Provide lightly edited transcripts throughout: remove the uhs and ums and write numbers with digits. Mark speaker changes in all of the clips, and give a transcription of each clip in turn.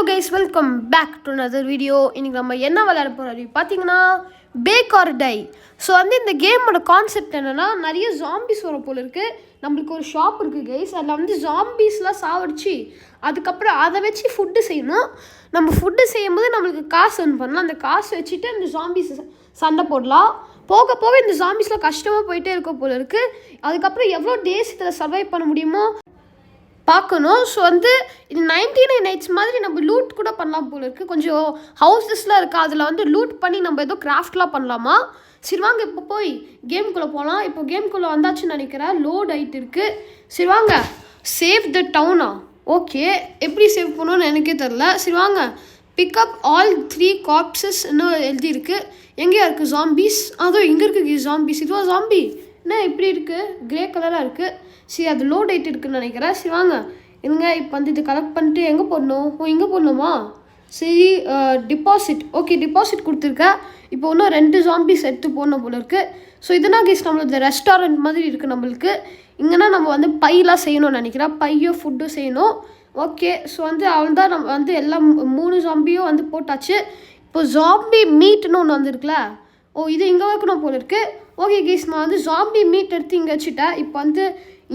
Speaker 1: guys, welcome back to another video. இன்னைக்கு நம்ம என்ன விளையாட போறோம் பாத்தீங்கன்னா பேக் ஆர் டை. ஸோ இந்த கேமோட கான்செப்ட் என்னன்னா நிறைய ஜாம்பிஸ் வர போல இருக்கு. நம்மளுக்கு ஒரு ஷாப் இருக்கு கைஸ், அதில் ஜாம்பிஸ்லாம் சாவடிச்சு அதுக்கப்புறம் அதை வச்சு ஃபுட்டு செய்யணும். நம்ம ஃபுட்டு செய்யும்போது நம்மளுக்கு காசு earn பண்ணலாம். அந்த காசு வச்சுட்டு அந்த ஜாம்பிஸ் சண்டை போடலாம். போக போக இந்த ஜாம்பிஸ்லாம் கஷ்டமாக போயிட்டே இருக்க போல இருக்கு. அதுக்கப்புறம் எவ்வளோ டேஸ் இதில் சர்வைவ் பண்ண முடியுமோ பார்க்கணும். ஸோ இது 99 நைட்ஸ் மாதிரி நம்ம லூட் கூட பண்ணலாம் போல இருக்குது. கொஞ்சம் ஹவுஸஸ்லாம் இருக்குது, அதில் லூட் பண்ணி நம்ம ஏதோ கிராஃப்ட்லாம் பண்ணலாமா. சரி வாங்க இப்போ போய் கேமுக்குள்ளே போகலாம். இப்போ கேமுக்குள்ளே வந்தாச்சுன்னு நினைக்கிறேன். லோட் ஆகிட்டு இருக்குது. சரி வாங்க. சேவ் த டவுனா? ஓகே, எப்படி சேவ் பண்ணணும்னு எனக்கே தெரில. சரி வாங்க. பிக்கப் ஆல் 3 கார்ப்ஸஸ் இன்னும் எழுதியிருக்கு. எங்கேயா இருக்குது ஜாம்பிஸ்? அதுவும் இங்கே இருக்குது ஜாம்பிஸ். இதுவா ஜாம்பி? என்ன இப்படி இருக்குது? க்ரே கலராக இருக்குது. சரி, அது லோட் ஆகிட்டு இருக்குன்னு நினைக்கிறேன். சரி வாங்க இருங்க. இப்போ இது கலெக்ட் பண்ணிட்டு எங்கே போடணும்? இங்கே போடணுமா? சரி, டிபாசிட். ஓகே, டிபாசிட் கொடுத்துருக்கேன். இப்போ இன்னும் 2 ஜாம்பிஸ் எடுத்து போடணும் போல இருக்குது. ஸோ இதுனா கேஸ் நம்மளது ரெஸ்டாரண்ட் மாதிரி இருக்குது நம்மளுக்கு. இங்கன்னா நம்ம பையெலாம் செய்யணும்னு நினைக்கிறேன். பையோ ஃபுட்டும் செய்யணும். ஓகே, ஸோ அவள் தான் நம்ம எல்லாம் 3 ஜாம்பியும் போட்டாச்சு. இப்போ ஜாம்பி மீட்னு ஒன்று வந்துருக்குல்ல. இது இங்கே வைக்கணும் போல இருக்குது. ஓகே கேஸ், நான் ஜாம்பி மீட் எடுத்து இங்கே வச்சுட்டேன். இப்போ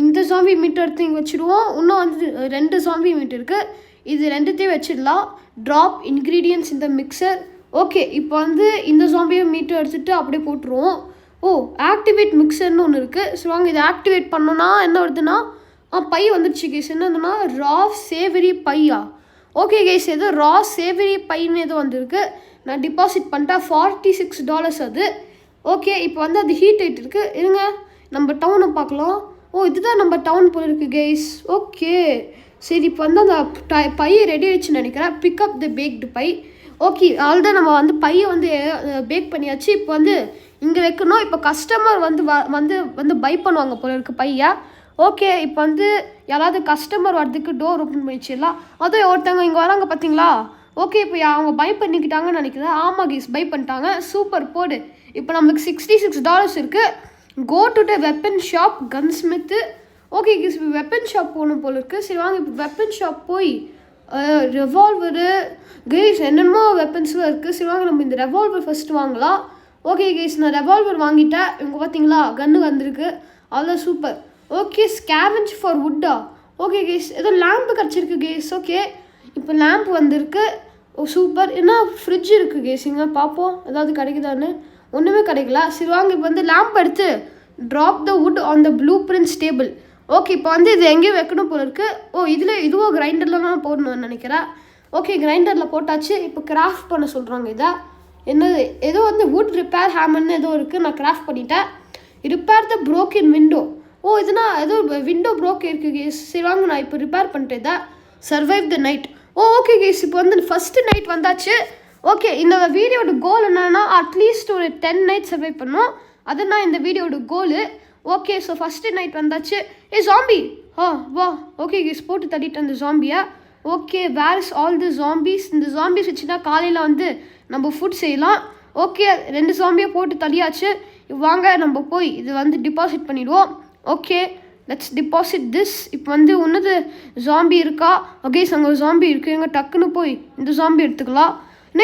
Speaker 1: இந்த ஜாம்பி மீட் எடுத்து இங்கே வச்சுடுவோம். இன்னும் 2 ஜாம்பி மீட் இருக்குது. இது 2த்தையும் வச்சிடலாம். ட்ராப் இன்க்ரீடியன்ஸ் இந்த மிக்சர். ஓகே, இப்போ இந்த ஜாம்பியும் மீட்டும் எடுத்துகிட்டு அப்படியே போட்டுருவோம். ஆக்டிவேட் மிக்சர்னு ஒன்று இருக்குது. ஸோ வாங்க இதை ஆக்டிவேட் பண்ணோன்னா என்ன வருதுன்னா பை வந்துடுச்சு கேஸ். என்னதுன்னா ரா சேவரி பையா. ஓகே கேஸ், ஏதோ ரா சேவரி பைன்னு ஏதோ வந்திருக்கு. நான் டிபாசிட் பண்ணிட்டேன். $46 அது. ஓகே, இப்போ அது ஹீட் ஆகிட்டு இருக்குது. இருங்க நம்ம டவுனை பார்க்கலாம். இதுதான் நம்ம டவுன் போல இருக்குது கைஸ். ஓகே சரி, இப்போ அந்த பை ரெடி ஆகிடுச்சுன்னு நினைக்கிறேன். பிக்கப் த பேக்டு பை. ஓகே, ஆல்தான் நம்ம பையை பேக் பண்ணியாச்சு. இப்போ இங்கே வைக்கணும். இப்போ கஸ்டமர் வந்து பை பண்ணுவாங்க போல இருக்குது பையா. ஓகே, இப்போ யாராவது கஸ்டமர் வரதுக்கு டோர் ஓப்பன் பண்ணிச்சிடலாம். அதுவும் ஒருத்தவங்க இங்கே வராங்க பார்த்தீங்களா. ஓகே, இப்போ அவங்க பை பண்ணிக்கிட்டாங்கன்னு நினைக்கிறேன். ஆமாம் கேஸ், பை பண்ணிட்டாங்க. சூப்பர், போடு. இப்போ நம்மளுக்கு $66 இருக்குது. Go to the weapon shop gunsmith. Okay guys, இப்போ வெப்பன் ஷாப் போகணும் போல இருக்குது. சரி வாங்க இப்போ வெப்பன் ஷாப் போய் ரெவால்வரு கேஸ் என்னென்னமோ வெப்பன்ஸ்லாம் இருக்குது. சரி வாங்க நம்ம இந்த ரெவால்வர் ஃபஸ்ட்டு வாங்கலாம். ஓகே கேஸ், நான் ரெவால்வர் வாங்கிட்டேன். இவங்க பார்த்தீங்களா கன்று வந்திருக்கு. அவ்வளோ சூப்பர். ஓகே, ஸ்கேவெஞ்ச் ஃபார் வுட்டா. ஓகே கேஸ், ஏதோ லேம்பு கிடச்சிருக்கு கேஸ். ஓகே, இப்போ லேம்ப் வந்திருக்கு. சூப்பர். என்ன ஃப்ரிட்ஜ் இருக்குது கேஸ். இங்கே பார்ப்போம் ஏதாவது கிடைக்குதான்னு. ஒன்றுமே கிடைக்கல. சரி வாங்க இப்போ லேம்ப் எடுத்து drop the would on the blue prints table. Okay, இப்போ இது எங்கேயும் வைக்கணும் போல இருக்குது. இதுவோ கிரைண்டரில் தான் போடணும்னு நினைக்கிறேன். ஓகே, கிரைண்டரில் போட்டாச்சு. இப்போ கிராஃப்ட் பண்ண சொல்கிறாங்க. இதை என்னது ஏதோ வுட் ரிப்பேர் ஹேமர்னு ஏதோ இருக்குது. நான் கிராஃப்ட் பண்ணிட்டேன். ரிப்பேர் த ப்ரோக்கன் விண்டோ. இதுனா ஏதோ விண்டோ ப்ரோக் இருக்குது கேஸ். சரி வாங்க நான் இப்போ ரிப்பேர் பண்ணிட்டு இதான் survive the night. Okay guys, இப்போ ஃபஸ்ட்டு நைட் வந்தாச்சு. ஓகே, இந்த வீடியோட கோல் என்னன்னா அட்லீஸ்ட் ஒரு 10 நைட் சர்வை பண்ணோம். அதுதான் இந்த வீடியோட goal. Okay, so first night வந்தாச்சு. ஜாம்பி வா. ஓகே கேஸ், போட்டு தட்டிட்டு அந்த ஜாம்பியை. Okay, where is all the zombies? இந்த ஜாம்பிஸ் வச்சுன்னா காலையில் நம்ம ஃபுட் செய்யலாம். ஓகே, 2 ஜாம்பியை போட்டு தள்ளியாச்சு. வாங்க நம்ம போய் இது டிபாசிட் பண்ணிவிடுவோம். Okay, let's deposit this. இப்போ உன்னது ஜாம்பி இருக்கா? ஓகே, அங்கே ஜாம்பி இருக்குது. எங்கே டக்குன்னு போய் இந்த ஜாம்பி எடுத்துக்கலாம்.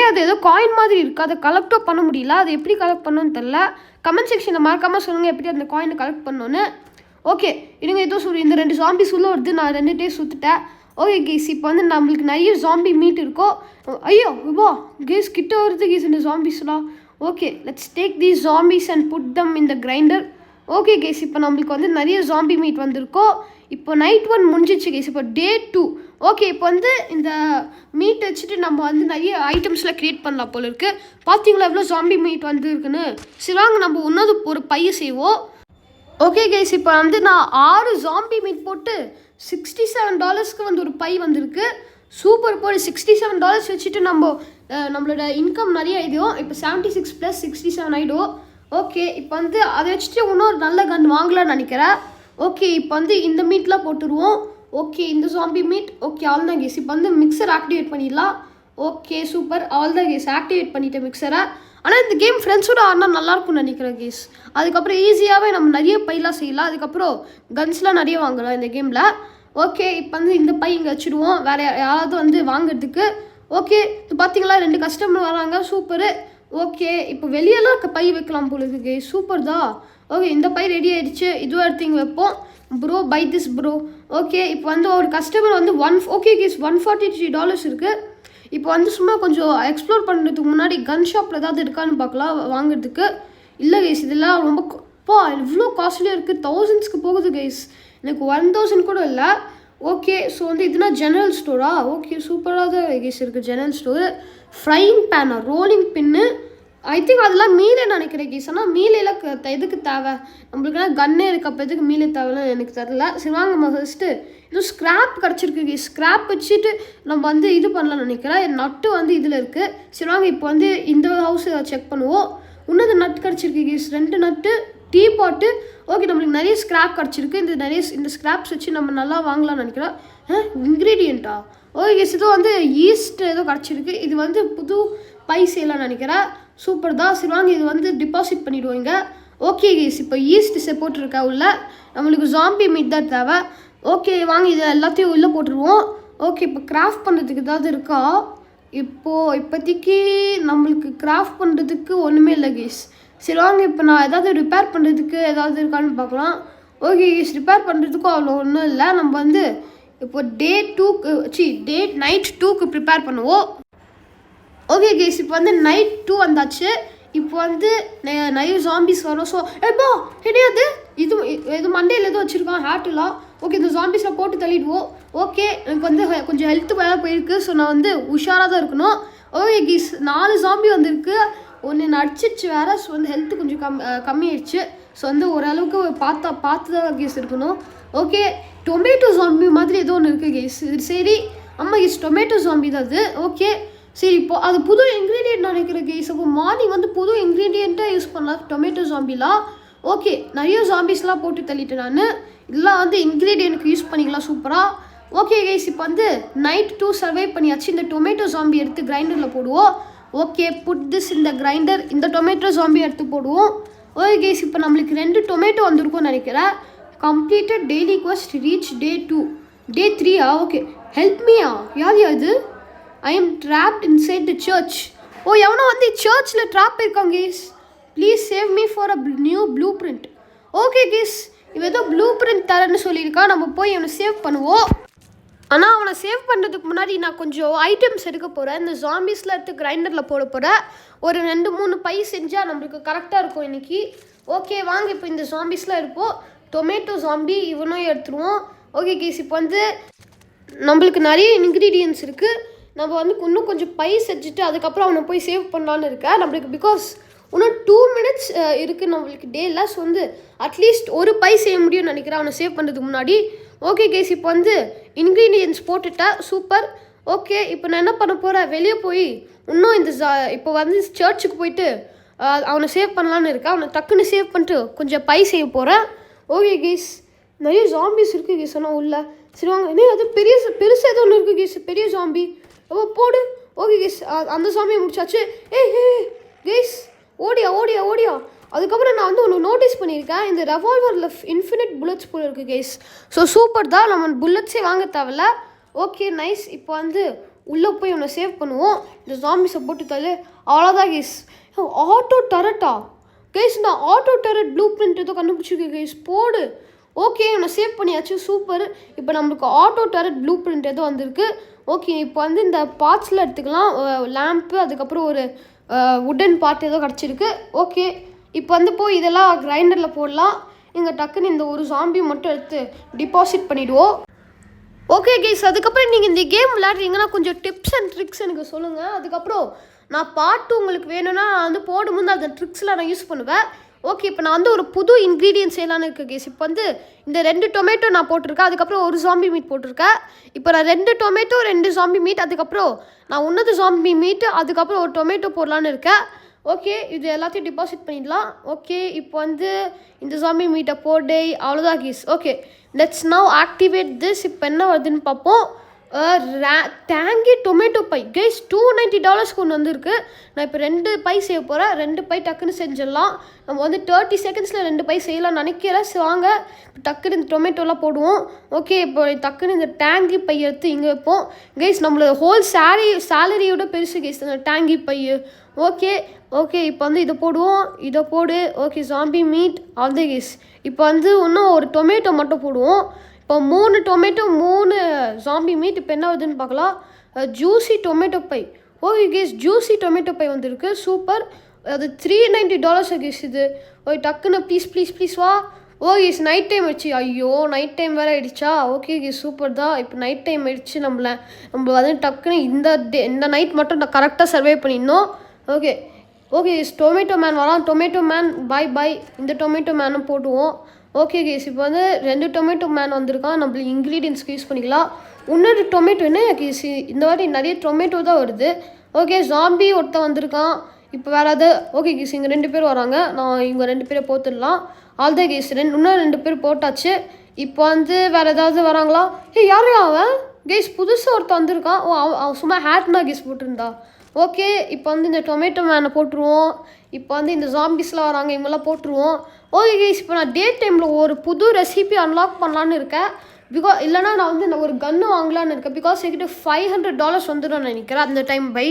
Speaker 1: அது ஏதோ காயின் மாதிரி இருக்குது. அதை கலெக்டும் பண்ண முடியல. அதை எப்படி கலெக்ட் பண்ணணும்னு தெரில. கமெண்ட் செக்ஷனில் மறக்காமல் சொல்லுங்கள் எப்படி அந்த காயினை கலெக்ட் பண்ணணுன்னு. ஓகே இருங்க, ஏதோ இந்த 2 ஜாம்பிஸ் உள்ள வருது. நான் 2 டே சுற்றுட்டேன். ஓகே கேஸ், இப்போ நம்மளுக்கு நிறைய ஜாம்பி மீட் இருக்கோ. ஐயோ வா கேஸ், கிட்ட வருது கேஸ் இந்த ஜாம்பிஸ்லாம். Okay, let's take these zombies and put them in the grinder. Okay guys, இப்போ நம்மளுக்கு நிறைய ஜாம்பி மீட் வந்திருக்கோம். இப்போ நைட் 1 முடிஞ்சிச்சு கேஸ். இப்போ டே 2. ஓகே, இப்போ இந்த மீட் வச்சுட்டு நம்ம நிறைய ஐட்டம்ஸ்லாம் க்ரியேட் பண்ணலாம் போல இருக்குது. பார்த்தீங்களா எவ்வளோ ஜாம்பி மீட் இருக்குன்னு. சரி வாங்க நம்ம இன்னொரு ஒரு பையை செய்வோம். ஓகே கேஸ், இப்போ நான் 6 ஜாம்பி மீட் போட்டு $67 ஒரு பை வந்திருக்கு. சூப்பர். போய் $67 வச்சுட்டு நம்மளோட இன்கம் நிறைய ஆகிடும். இப்போ 76 + 67 ஆகிடும். ஓகே, இப்போ அதை வச்சுட்டு இன்னொரு நல்ல கன் வாங்கலாம்னு நினைக்கிறேன். ஓகே, இப்போ இந்த மீட்லாம் போட்டுருவோம். ஓகே, இந்த ஜாம்பி மீட். ஓகே, ஆல் தான் கேஸ். இப்போ மிக்சர் ஆக்டிவேட் பண்ணிடலாம். ஓகே சூப்பர், ஆல் தான் கேஸ். ஆக்டிவேட் பண்ணிட்டேன் மிக்சரை. ஆனால் இந்த கேம் ஃப்ரெண்ட்ஸோட ஆனால் நல்லாயிருக்கும்னு நினைக்கிறேன் கேஸ். அதுக்கப்புறம் ஈஸியாகவே நம்ம நிறைய பையெலாம் செய்யலாம். அதுக்கப்புறம் கன்ஸ்லாம் நிறைய வாங்கலாம் இந்த கேமில். ஓகே, இப்போ இந்த பை இங்கே வச்சுடுவோம். வேறு யாராவது வாங்குறதுக்கு. ஓகே இப்போ பார்த்தீங்களா 2 கஸ்டமர் வராங்க சூப்பரு. ஓகே இப்போ வெளியெல்லாம் இருக்க பை வைக்கலாம் போல இருக்கு கேஸ். சூப்பர் தான். ஓகே இந்த பை ரெடி ஆகிடுச்சு. இதுவும் எடுத்து இங்கே வைப்போம். Bro buy this bro. Okay இப்போ வந்து ஒரு கஸ்டமர் வந்து ஓகே கேஸ் $143 இருக்குது. இப்போ வந்து சும்மா கொஞ்சம் எக்ஸ்ப்ளோர் பண்ணுறதுக்கு முன்னாடி கன் ஷாப்பில் ஏதாவது இருக்கான்னு பார்க்கலாம் வாங்குறதுக்கு. இல்லை கேஸ் இதெல்லாம் ரொம்ப இவ்வளோ காஸ்ட்லியாக இருக்குது. தௌசண்ட்ஸ்க்கு போகுது கேஸ். எனக்கு 1000 கூட இல்லை. ஓகே ஸோ வந்து இதுனா ஜெனரல் ஸ்டோரா? ஓகே சூப்பராக தான் கேஸ் இருக்குது ஜெனரல் ஸ்டோரு. ஃப்ரைங் பேனா, ரோலிங் பின்னு, ஐ திங்க் அதெல்லாம் மீலே நினைக்கிறேன் கேஸ். ஆனால் மீலையில் எதுக்கு தேவை நம்மளுக்குலாம் கன்னே இருக்குது, அப்போ எதுக்கு மீலே தேவைன்னு எனக்கு தெரில. சரி வாங்க நம்ம ஃபஸ்ட்டு இதுவும் ஸ்க்ராப் கிடச்சிருக்கு கேஸ். ஸ்க்ராப் வச்சுட்டு நம்ம வந்து இது பண்ணலாம்னு நினைக்கிறேன். என் நட்டு வந்து இதில் இருக்குது. சரி வாங்க இப்போ வந்து இந்த ஹவுஸை செக் பண்ணுவோம். இன்னொரு நட்டு கிடச்சிருக்கு கேஸ், 2 நட்டு, டீ பாட்டு. ஓகே நம்மளுக்கு நிறைய ஸ்க்ராப் கிடச்சிருக்கு. இந்த ஸ்க்ராப்ஸ் வச்சு நம்ம நல்லா வாங்கலாம்னு நினைக்கிறேன். இன்க்ரீடியண்ட்டா? ஓகே கேஸ் இது வந்து ஈஸ்ட் ஏதோ கிடச்சிருக்கு. இது வந்து புது பை செய்யலாம்னு நினைக்கிறேன். சூப்பர் தான். சரி வாங்க இது வந்து டிபாசிட் பண்ணிவிடுவோங்க. ஓகே கேஸ் இப்போ ஈஸ்ட் போட்டுருக்கா உள்ள. நம்மளுக்கு ஜாம்பி மீட் தான் தேவை. ஓகே வாங்க இது எல்லாத்தையும் உள்ளே போட்டுருவோம். ஓகே இப்போ கிராஃப்ட் பண்ணுறதுக்கு ஏதாவது இருக்கா? இப்போதைக்கு நம்மளுக்கு கிராஃப்ட் பண்ணுறதுக்கு ஒன்றுமே இல்லை கேஸ். சரி வாங்க இப்போ நான் ஏதாவது ரிப்பேர் பண்ணுறதுக்கு ஏதாவது இருக்கான்னு பார்க்கலாம். ஓகே கேஸ் ரிப்பேர் பண்ணுறதுக்கும் அவ்வளோ ஒன்றும் இல்லை. நம்ம வந்து இப்போ நைட் 2க்கு ப்ரிப்பேர் பண்ணுவோம். ஓகே கேஸ் இப்போ வந்து நைட் 2 வந்தாச்சு. இப்போ வந்து நிறைய ஜாம்பிஸ் வரும். ஸோ எப்போ கிடையாது இது மண்டையில் எதுவும் வச்சுருக்கான் ஹேட்டெலாம். ஓகே இந்த ஜாம்பிஸில் போட்டு தள்ளிடுவோம். ஓகே எனக்கு வந்து கொஞ்சம் ஹெல்த்து வேலை போயிருக்கு. ஸோ நான் வந்து உஷாராக தான் இருக்கணும். ஓகே கேஸ் 4 ஜாம்பி வந்துருக்கு. ஒன்று நடிச்சிச்சு வேறு. ஸோ வந்து ஹெல்த்து கொஞ்சம் கம்மியாயிடுச்சு. ஸோ வந்து ஓரளவுக்கு பார்த்து தான் கேஸ் இருக்கணும். ஓகே டொமேட்டோ ஜாம்பி மாதிரி ஏதோ ஒன்று இருக்குது கேஸ். இது சரி ஆமாம் கேஸ் டொமேட்டோ ஜாம்பி தான் அது. ஓகே சரி இப்போது அது புது இன்க்ரீடியன்ட் நினைக்கிற கேஸ். அப்போ மார்னிங் வந்து புது இன்க்ரீடியண்ட்டாக யூஸ் பண்ணலாம் டொமேட்டோ ஜாம்பிலாம். ஓகே நிறைய ஜாம்பிஸ்லாம் போட்டு தள்ளிட்டேன் நான். இதெல்லாம் வந்து இன்க்ரீடியன்ட்க்கு யூஸ் பண்ணிக்கலாம் சூப்பராக. ஓகே கேஸ் இப்போ வந்து நைட் 2 சர்வை பண்ணியாச்சு. இந்த டொமேட்டோ ஜாம்பி எடுத்து கிரைண்டரில் போடுவோம். ஓகே புட் திஸ் இந்த கிரைண்டர். இந்த டொமேட்டோ ஜாம்பி எடுத்து போடுவோம். ஓகே கேஸ் இப்போ நம்மளுக்கு 2 டொமேட்டோ வந்திருக்கும்னு நினைக்கிறேன். Completed daily quest reach day 2. Day 3ஆ? ஓகே ஹெல்ப் மீயா? யார் இது? I am trapped inside the church. எவனோ வந்து சர்ச்சில் ட்ராப் இருக்காங்க guys. Please save me for a new blueprint. Okay guys இவன் ஏதோ ப்ளூ பிரிண்ட் தரேன்னு சொல்லியிருக்கான். நம்ம போய் அவனை சேவ் பண்ணுவோம். ஆனால் அவனை சேவ் பண்ணுறதுக்கு முன்னாடி நான் கொஞ்சம் ஐட்டம்ஸ் எடுக்க போகிறேன். இந்த ஜாம்பிஸில் எடுத்து கிரைண்டரில் போட போகிறேன். ஒரு 2-3 பை செஞ்சால் நம்மளுக்கு கரெக்டாக இருக்கும் இன்றைக்கி. ஓகே வாங்க இப்போ இந்த ஜாம்பிஸ்லாம் இருப்போம். டொமேட்டோ ஜாம்பி இவனும் எடுத்துருவோம். ஓகே கேஸ் இப்போ வந்து நம்மளுக்கு நிறைய இன்க்ரீடியன்ஸ் இருக்குது. நம்ம வந்து இன்னும் கொஞ்சம் பை செஞ்சுட்டு அதுக்கப்புறம் அவனை போய் சேவ் பண்ணலான்னு இருக்கேன் நம்மளுக்கு. பிகாஸ் இன்னும் 2 மினிட்ஸ் இருக்குது நம்மளுக்கு டேயில். ஸோ வந்து அட்லீஸ்ட் ஒரு பை செய்ய முடியும்னு நினைக்கிறேன் அவனை சேவ் பண்ணுறதுக்கு முன்னாடி. ஓகே கேஸ் இப்போ வந்து இன்க்ரீடியன்ஸ் போட்டுட்டேன். சூப்பர். ஓகே இப்போ நான் என்ன பண்ண போகிறேன், வெளியே போய் இன்னும் இப்போ வந்து சர்ச்சுக்கு போயிட்டு அவனை சேவ் பண்ணலான்னு இருக்கேன். அவனை டக்குன்னு சேவ் பண்ணிட்டு கொஞ்சம் பை செய்ய போகிறேன். ஓகே கேஸ் நிறைய ஜாம்பிஸ் இருக்குது கேஸ். ஆனால் உள்ள சரி வாங்க என்ன அது பெருசாக ஏதோ ஒன்று இருக்குது கேஸ். பெரிய ஜாம்பி போடு. ஓகே கேஸ் அந்த ஜாம்பியை முடிச்சாச்சு. கேஸ் ஓடியா. அதுக்கப்புறம் நான் வந்து ஒன்று நோட்டீஸ் பண்ணியிருக்கேன். இந்த ரெவால்வரில் இன்ஃபினிட் புல்லட்ஸ் போல இருக்குது கேஸ். ஸோ சூப்பர் தான். நம்ம புல்லட்ஸே வாங்க தேவையில்ல. Okay nice. இப்போ வந்து உள்ளே போய் ஒன்று சேவ் பண்ணுவோம். இந்த ஜாம்பிஸை போட்டு தள்ளு. அவ்வளோதான் கேஸ். ஆட்டோ டரட்டா கேஸ். நான் ஆட்டோ டரட் ப்ளூ பிரிண்ட் ஏதோ கண்டுபிடிச்சிருக்கேன் கேஸ். போடு. ஓகே ஒன்று சேவ் பண்ணியாச்சு. சூப்பர். இப்போ நம்மளுக்கு ஆட்டோ டரட் ப்ளூ பிரிண்ட் ஏதோ வந்திருக்கு. ஓகே இப்போ வந்து இந்த பார்ட்ஸில் எடுத்துக்கலாம். லேம்ப்பு அதுக்கப்புறம் ஒரு வுடன் பார்ட் ஏதோ கிடச்சிருக்கு. ஓகே இப்போ வந்து போய் இதெல்லாம் கிரைண்டரில் போடலாம். இங்கே டக்குன்னு இந்த ஒரு ஜாம்பி மட்டும் எடுத்து டிபாசிட் பண்ணிவிடுவோம். ஓகே கேஸ் அதுக்கப்புறம் நீங்கள் இந்த கேம் விளையாடுறீங்கன்னா கொஞ்சம் டிப்ஸ் அண்ட் ட்ரிக்ஸ் எனக்கு சொல்லுங்கள். அதுக்கப்புறம் நான் பாட்டு உங்களுக்கு வேணும்னா நான் வந்து போடும்போது அந்த ட்ரிக்ஸ்லாம் நான் யூஸ் பண்ணுவேன். ஓகே இப்போ நான் வந்து ஒரு புது இன்க்ரீடியன்ஸ் செய்யலான்னு இருக்கேன் கேஸ். இப்போ வந்து இந்த 2 டொமேட்டோ நான் போட்டிருக்கேன். அதுக்கப்புறம் ஒரு ஜாம்பி மீட் போட்டிருக்கேன். இப்போ நான் 2 டொமேட்டோ 2 ஜாம்பி மீட் அதுக்கப்புறம் நான் இன்னொரு ஜாம்பி மீட் அதுக்கப்புறம் ஒரு டொமேட்டோ போடலான்னு இருக்கேன். ஓகே இது எல்லாத்தையும் டிபாசிட் பண்ணிடலாம். ஓகே இப்போ வந்து இந்த ஜாம்பி மீட்டை போடே அவ்வளோதான் guys. Okay let's now activate this. இப்போ என்ன வருதுன்னு பார்ப்போம். டேங்கி டொமேட்டோ பை கைஸ் $290 ஒன்று வந்திருக்கு. நான் இப்போ 2 பை செய்ய போகிறேன். 2 பை டக்குன்னு செஞ்சிடலாம். நம்ம வந்து 30 செகண்ட்ஸில் 2 பை செய்யலாம்னு நினைக்கிறேன். வாங்க டக்குன்னு இந்த டொமேட்டோலாம் போடுவோம். ஓகே, இப்போ டக்குன்னு இந்த டேங்கி பை எடுத்து இங்கே வைப்போம். கைஸ் நம்மளோட ஹோல் சேலரியோட பெருசு கைஸ் இந்த டேங்கி பை. ஓகே ஓகே, இப்போ வந்து இதை போடுவோம். இதை போடு. ஓகே, ஜாம்பி மீட் அந்த கைஸ். இப்போ வந்து இன்னும் ஒரு டொமேட்டோ மட்டும் போடுவோம். இப்போ 3 டொமேட்டோ 3 ஜாம்பி மீட். இப்போ என்ன வருதுன்னு பார்க்கலாம். Juicy tomato pie. Okay guys, juicy tomato pie வந்துருக்கு. சூப்பர். அது $390 கேஸ் இது. ஓகே டக்குன்னு ப்ளீஸ் வா. ஓ கேஸ், நைட் டைம் ஆயிடுச்சு. ஐயோ, நைட் டைம் வேறு ஆயிடுச்சா. ஓகே கேஸ், சூப்பர் தான். இப்போ நைட் டைம் ஆயிடுச்சு. நம்ம வந்து டக்குன்னு இந்த நைட் மட்டும் நான் கரெக்டாக சர்வே பண்ணிடணும். Okay okay guys, tomato man வரான். Tomato man boy. இந்த டொமேட்டோ மேனும் போட்டுவோம். ஓகே கேஸ், இப்போ வந்து 2 டொமேட்டோ மேன் வந்திருக்கான். நம்மளுக்கு இன்க்ரீடியன்ஸ்க்கு யூஸ் பண்ணிக்கலாம். இன்னொரு டொமேட்டோ என்ன கேஸ், இந்த வாட்டி நிறைய டொமேட்டோ தான் வருது. ஓகே, ஜாம்பி ஒருத்தன் வந்திருக்கான். இப்போ வேறு அது. ஓகே கேஸ், இங்கே 2 பேர் வராங்க. நான் இவங்க 2 பேரை போட்டுடலாம். ஆல்தா கேஸ், இன்னும் 2 பேர் போட்டாச்சு. இப்போ வந்து வேறு ஏதாவது வராங்களா? யாரும் அவன் கேஸ் புதுசாக ஒருத்தன் வந்திருக்கான். அவன் சும்மா ஹேட்னா கேஸ் போட்டிருந்தா. ஓகே, இப்போ வந்து இந்த டொமேட்டோ மேனை போட்டுருவோம். இப்போ வந்து இந்த ஜாம்பிஸ்லாம் வராங்க, இவங்கெல்லாம் போட்டுருவோம். ஓகே கைஸ், இப்போ நான் டே டைமில் ஒரு புது ரெசிபி அன்லாக் பண்ணலான்னு இருக்கேன். இல்லைனா நான் வந்து ஒரு கன்று வாங்கலான்னு இருக்கேன். பிகாஸ் என்கிட்ட $500 வந்துடும் நினைக்கிறேன் அந்த டைம் பை.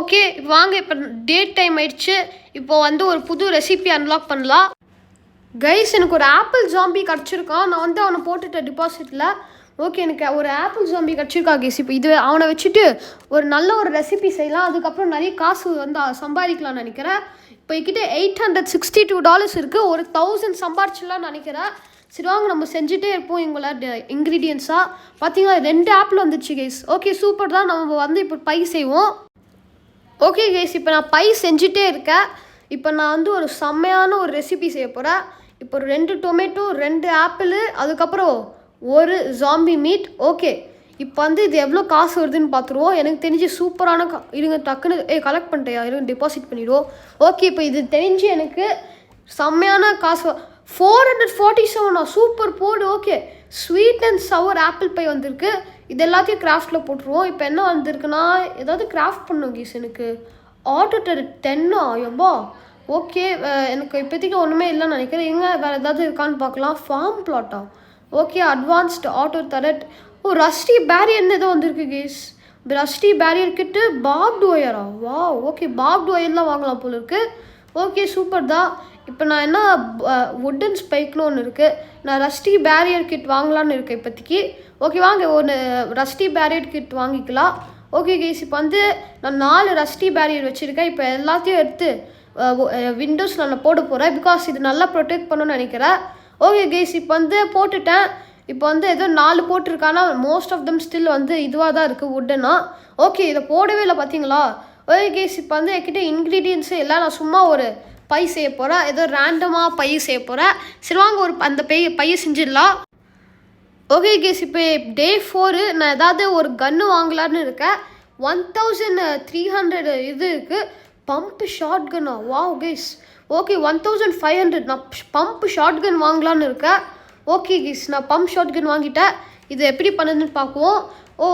Speaker 1: ஓகே வாங்க, இப்போ டே டைம் ஆயிடுச்சு. இப்போ வந்து ஒரு புது ரெசிபி அன்லாக் பண்ணலாம். கைஸ், எனக்கு ஒரு ஆப்பிள் ஜாம்பி கிடச்சிருக்கான். நான் வந்து அவனை போட்டுட்டேன் டிபாசிட்டில். ஓகே, எனக்கு ஒரு ஆப்பிள் ஜாம்பி கிடச்சிருக்கா கேஸ். இப்போ இது அவனை வச்சுட்டு ஒரு நல்ல ஒரு ரெசிபி செய்யலாம். அதுக்கப்புறம் நிறைய காசு வந்து சம்பாதிக்கலாம்னு நினைக்கிறேன். இப்போ என்கிட்ட $862 இருக்குது. ஒரு 1000 சம்பாரிச்சிடலாம்னு நினைக்கிறேன். சரி வாங்க, நம்ம செஞ்சுட்டே இருப்போம் எங்களோட இன்க்ரீடியன்ஸாக. பார்த்தீங்கன்னா 2 ஆப்பிள் வந்துடுச்சு கைஸ். ஓகே சூப்பர் தான். நம்ம வந்து இப்போ பை செய்வோம். ஓகே கைஸ், இப்போ நான் பை செஞ்சுட்டே இருக்கேன். இப்போ நான் வந்து ஒரு செம்மையான ஒரு ரெசிபி செய்ய போகிறேன். இப்போ 2 டொமேட்டோ 2 ஆப்பிள் அதுக்கப்புறம் ஒரு ஜாம்பி மீட். ஓகே, இப்போ வந்து இது எவ்வளோ காசு வருதுன்னு பார்த்துருவோம். எனக்கு தெரிஞ்சு சூப்பரான இருங்க டக்குன்னு கலெக்ட் பண்ணிட்டேயா, இருங்க டெபாசிட் பண்ணிடுவோம். ஓகே, இப்போ இது தெரிஞ்சு எனக்கு செம்மையான காசு 447. சூப்பர் போடு. ஓகே, ஸ்வீட் அண்ட் சவர் ஆப்பிள் பை வந்திருக்கு. இது எல்லாத்தையும் கிராஃப்டில் போட்டுருவோம். இப்போ என்ன வந்திருக்குன்னா ஏதாவது கிராஃப்ட் பண்ணும் கீஸ். எனக்கு ஆட்டோ 10 எவ்வளோ. ஓகே, எனக்கு இப்போதைக்கு ஒன்றுமே இல்லைன்னு நினைக்கிறேன். எங்கே வேறு ஏதாவது இருக்கான்னு பார்க்கலாம். ஃபார்ம் பிளாட்டா. Okay, advanced auto turret. Rusty பேரியர்னு ஏதோ வந்திருக்கு கேஸ். ரஸ்டி பேரியர் கிட்டு பாப்டு ஒயரா. வா, ஓகே, பாப்டு ஒயர்லாம் வாங்கலாம் போல இருக்குது. ஓகே சூப்பர் தான். இப்போ நான் என்ன வுட்டன் ஸ்பைக்னு ஒன்று இருக்குது. நான் ரஸ்டி பேரியர் கிட் வாங்கலான்னு இருக்கேன் இப்போதைக்கு. ஓகே வாங்க, ஒன்று ரஸ்டி பேரியர் கிட் வாங்கிக்கலாம். ஓகே கேஸ், இப்போ வந்து நான் 4 ரஸ்டி பேரியர் வச்சுருக்கேன். இப்போ எல்லாத்தையும் எடுத்து விண்டோஸில் நான் போட போகிறேன். பிகாஸ் இது நல்லா ப்ரொடெக்ட் பண்ணணும்னு நினைக்கிறேன். ஓகே கேஸ், இப்போ வந்து போட்டுட்டேன். இப்போ வந்து ஏதோ 4 போட்டிருக்கானா, மோஸ்ட் ஆஃப் தம் ஸ்டில் வந்து இதுவாக தான் இருக்குது வுட்டுன்னா. ஓகே, இதை போடவே இல்லை பார்த்தீங்களா. ஓகே கேஸ், இப்போ வந்து என்கிட்ட இன்க்ரீடியன்ஸு எல்லாம் நான் சும்மா ஒரு பை செய்ய போகிறேன். ஏதோ ரேண்டமாக பை செய்ய போகிறேன். சரி வாங்க, அந்த பையை செஞ்சிடலாம். ஓகே கேஸ், இப்போ டே 4 நான் ஏதாவது ஒரு கன்று வாங்கலான்னு இருக்கேன். 1300 இது இருக்குது. பம்ப் ஷார்ட் கன்னா. Wow guys. ஓகே, 1500. நான் பம்ப் ஷார்ட் கன் வாங்கலான்னு இருக்கேன். ஓகே கேஸ், நான் பம்ப் ஷார்ட் கன் வாங்கிட்டேன். இது எப்படி பண்ணுதுன்னு பார்க்குவோம்.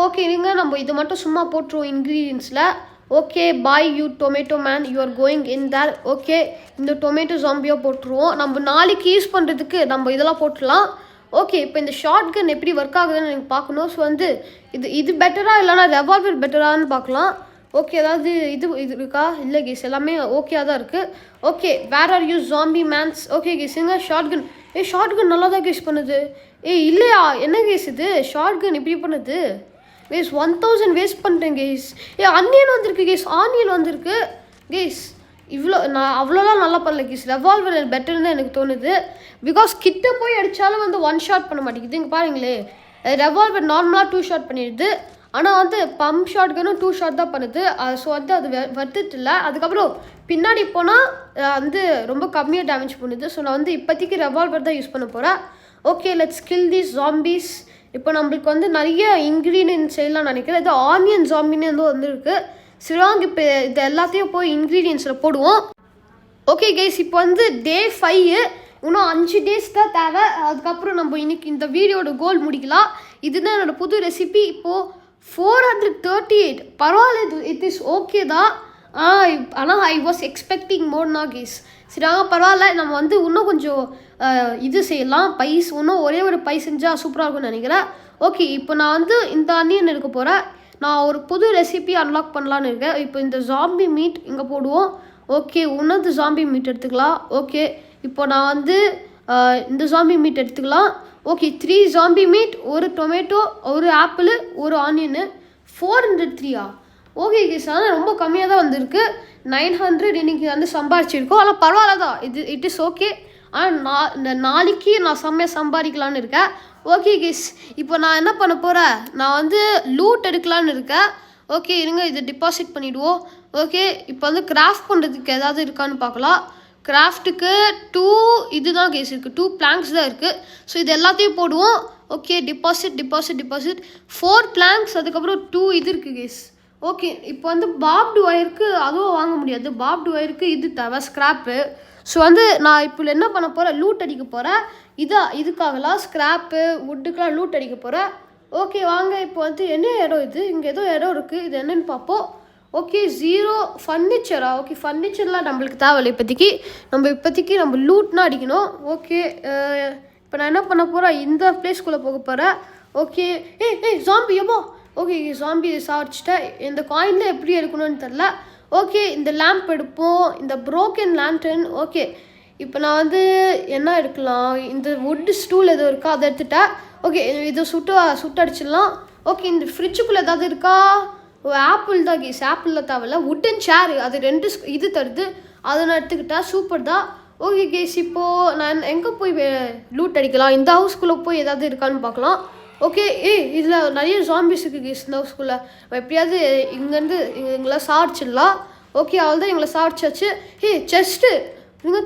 Speaker 1: ஓகே இருங்க, நம்ம இது மட்டும் சும்மா போட்டுருவோம் இன்க்ரீடியன்ஸில். Okay, bye you tomato man, you are going in there. Okay, இந்த டொமேட்டோ ஜாம்பியாக போட்டுருவோம். நம்ம நாளைக்கு யூஸ் பண்ணுறதுக்கு நம்ம இதெல்லாம் போட்டுடலாம். ஓகே, இப்போ இந்த ஷார்ட் கன் எப்படி ஒர்க் ஆகுதுன்னு எனக்கு பார்க்கணும். ஸோ வந்து இது பெட்டராக இல்லைனா ரெவால்வர் பெட்டரான்னு பார்க்கலாம். ஓகே, அதாவது இது இருக்கா? இல்லை கேஸ், எல்லாமே ஓகேயாக தான் இருக்குது. Okay, where are you zombie mans. Okay guys, எங்க ஷார்ட் கன். ஷார்ட் கன் நல்லா தான் கேஸ் பண்ணுது. இல்லையா, என்ன கேஸ் இது ஷார்ட் கன் இப்படி பண்ணுது கேஸ். 1000 வேஸ்ட் பண்ணிட்டேன் கேஸ். அன்னியன் வந்திருக்கு கேஸ். ஆனியன் வந்திருக்கு கேஸ். நான் அவ்வளோலாம் நல்லா பண்ணல கேஸ். ரெவால்வர் பெட்டர்னு எனக்கு தோணுது. பிகாஸ் கிட்ட போய் அடித்தாலும் வந்து 1 ஷாட் பண்ண மாட்டேங்குது. இங்கே பாருங்களே, ரெவால்வர் நார்மலாக 2 ஷாட் பண்ணிடுது. ஆனால் வந்து பம்ப் ஷாட் கன்னும் 2 ஷாட் தான் பண்ணுது. ஸோ வந்து அது வருத்துட்டு இல்லை. அதுக்கப்புறம் பின்னாடி போனால் வந்து ரொம்ப கம்மியாக டேமேஜ் பண்ணுது. ஸோ நான் வந்து இப்போதைக்கு ரெவால்வர் தான் யூஸ் பண்ண போகிறேன். Okay, let's kill these zombies. இப்போ நம்மளுக்கு வந்து நிறைய இன்க்ரீடியன்ஸ் செய்யலாம்னு நினைக்கிறேன். இது ஆனியன் ஜாம்பின்னு வந்துருக்கு. சிவாங்க, இப்போ இது எல்லாத்தையும் போய் இன்க்ரீடியன்ஸில் போடுவோம். ஓகே கைஸ், இப்போ வந்து டே 5. இன்னும் 5 டேஸ் தான் தேவை. அதுக்கப்புறம் நம்ம இன்னைக்கு இந்த வீடியோட கோல் முடிக்கலாம். இதுதான் என்னோடய புது ரெசிபி. இப்போது 438 பரவாயில்ல, இட் இஸ் ஓகே தான். ஆனால் ஐ வாஸ் எக்ஸ்பெக்டிங் மோர்னா கேஸ். சரி பரவாயில்ல, நம்ம வந்து இன்னும் கொஞ்சம் இது செய்யலாம், பைஸ் இன்னும் ஒரே ஒரு பை செஞ்சால் சூப்பராக இருக்கும்னு நினைக்கிறேன். ஓகே, இப்போ நான் வந்து இந்த அனியன் எடுக்க போகிறேன். நான் ஒரு புது ரெசிபி அன்லாக் பண்ணலான்னு இருக்கேன். இப்போ இந்த ஜாம்பி மீட் இங்கே போடுவோம். ஓகே, இன்னொரு ஜாம்பி மீட் எடுத்துக்கலாம். ஓகே, இப்போ நான் வந்து இந்த ஜாம்பி மீட் எடுத்துக்கலாம். ஓகே, 3 ஜாம்பி மீட், ஒரு டொமேட்டோ, ஒரு ஆப்பிள், ஒரு ஆனியனு. 403 ஓகே கேஸ், ஆனால் ரொம்ப கம்மியாக தான் வந்திருக்கு. 900 இன்றைக்கி வந்து சம்பாரிச்சிருக்கோம். ஆனால் பரவாயில்ல தான், இட் இஸ் ஓகே. ஆனால் இந்த நாளைக்கு நான் செம்மையாக சம்பாதிக்கலான்னு இருக்கேன். ஓகே கேஸ், இப்போ நான் என்ன பண்ண போகிறேன், நான் வந்து லூட் எடுக்கலான்னு இருக்கேன். ஓகே இருங்க, இதை டிபாசிட் பண்ணிவிடுவோம். ஓகே, இப்போ வந்து கிராஃப்ட் பண்ணுறதுக்கு ஏதாவது இருக்கான்னு பார்க்கலாம். கிராஃப்ட்டுக்கு 2 இதுதான் கேஸ் இருக்குது, 2 பிளாங்க்ஸ் தான் இருக்குது. ஸோ இது எல்லாத்தையும் போடுவோம். ஓகே, டிபாசிட் 4 பிளாங்க்ஸ், அதுக்கப்புறம் 2 இது இருக்குது கேஸ். ஓகே, இப்போ வந்து பாப்டு ஒயருக்கு அதுவும் வாங்க முடியாது. பாப்டு ஒயருக்கு இது தேவை, ஸ்க்ராப்பு. ஸோ வந்து நான் இப்போ என்ன பண்ண போகிறேன், லூட் அடிக்க போகிறேன். இதுக்காகலாம் ஸ்க்ராப்பு வுட்டுக்கெலாம் லூட் அடிக்க போகிறேன். ஓகே வாங்க, இப்போ வந்து என்ன இடம் இது, இங்கே ஏதோ இடம் இருக்குது, இது என்னென்னு பார்ப்போம். ஓகே, 0 ஃபர்னிச்சரா. ஓகே, ஃபர்னிச்சர்லாம் நம்மளுக்கு தேவையில்லை இப்போதைக்கு. நம்ம லூட்னா அடிக்கணும். ஓகே, இப்போ நான் என்ன பண்ண போகிறேன், இந்த பிளேஸ்க்குள்ளே போக போகிறேன். ஓகே, ஜாம்பி எவ்வளோ. ஓகே, ஜாம்பி சாப்பிச்சிட்டேன். இந்த காயினில் எப்படி எடுக்கணும்னு தெரில. ஓகே, இந்த லேம்ப் எடுப்போம், இந்த ப்ரோக்கன் லேண்டன். ஓகே, இப்போ நான் வந்து என்ன எடுக்கலாம், இந்த வுட் ஸ்டூல் எதுவும் இருக்கா, அதை எடுத்துட்டேன். ஓகே, இதை சுட்டு அடிச்சிடலாம். ஓகே, இந்த ஃப்ரிட்ஜுக்குள்ளே ஏதாவது இருக்கா, ஆப்பிள் தான் கேஸ், ஆப்பிளில் தேவையில்ல. வுட்டன் சேர், அது 2 இது தருது, அதை நான் எடுத்துக்கிட்டேன். சூப்பர் தான். ஓகே கேஸ், இப்போது நான் எங்கே போய் லூட் அடிக்கலாம், இந்த ஹவுஸ்குள்ளே போய் ஏதாவது இருக்கான்னு பார்க்கலாம். ஓகே, இதில் நிறைய ஜாம்பிஸ் இருக்குது கேஸ் இந்த ஹவுஸ்குள்ளே. எப்படியாவது இங்கேருந்து எங்களை சாடிச்சிடலாம். ஓகே, அவள் தான் எங்களை சாடிச்சாச்சு. செஸ்ட்டு